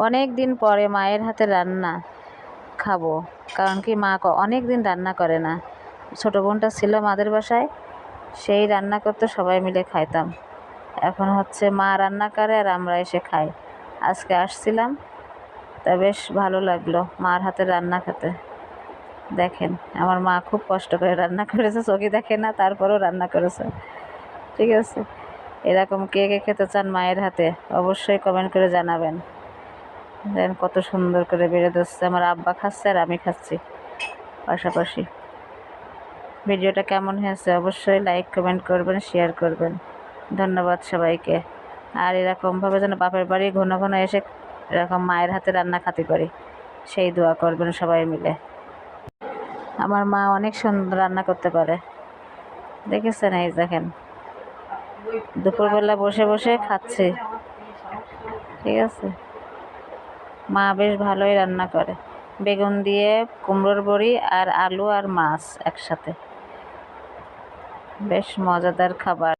অনেক দিন পরে মায়ের হাতে রান্না খাবো, কারণ কি মা অনেক দিন রান্না করে না। ছোটো বোনটা ছিল মাদের বাসায়, সেই রান্না করতে সবাই মিলে খাইতাম। এখন হচ্ছে মা রান্না করে আর আমরা এসে খাই। আজকে আসছিলাম, তা বেশ ভালো লাগলো মার হাতে রান্না খেতে। দেখেন আমার মা খুব কষ্ট করে রান্না করেছে, চোখে দেখে না, তারপরেও রান্না করেছে। ঠিক আছে, এরকম কে কে খেতে চান মায়ের হাতে অবশ্যই কমেন্ট করে জানাবেন। দেখেন কত সুন্দর করে বেড়ে দিচ্ছে, আমার আব্বা খাচ্ছে আর আমি খাচ্ছি পাশাপাশি। ভিডিওটা কেমন হয়েছে অবশ্যই লাইক কমেন্ট করবেন, শেয়ার করবেন। ধন্যবাদ সবাইকে। আর এরকমভাবে যেন বাপের বাড়ি ঘন ঘন এসে এরকম মায়ের হাতে রান্না খাতে পারি, সেই দোয়া করবেন সবাই মিলে। আমার মা অনেক সুন্দর রান্না করতে পারে, দেখেছেন? এই দেখেন দুপুরবেলা বসে বসে খাচ্ছে। ঠিক আছে, মা বেশ ভালোই রান্না করে। বেগুন দিয়ে কুমড়োর বড়ি আর আলু আর মাছ একসাথে, বেশ মজাদার খাবার।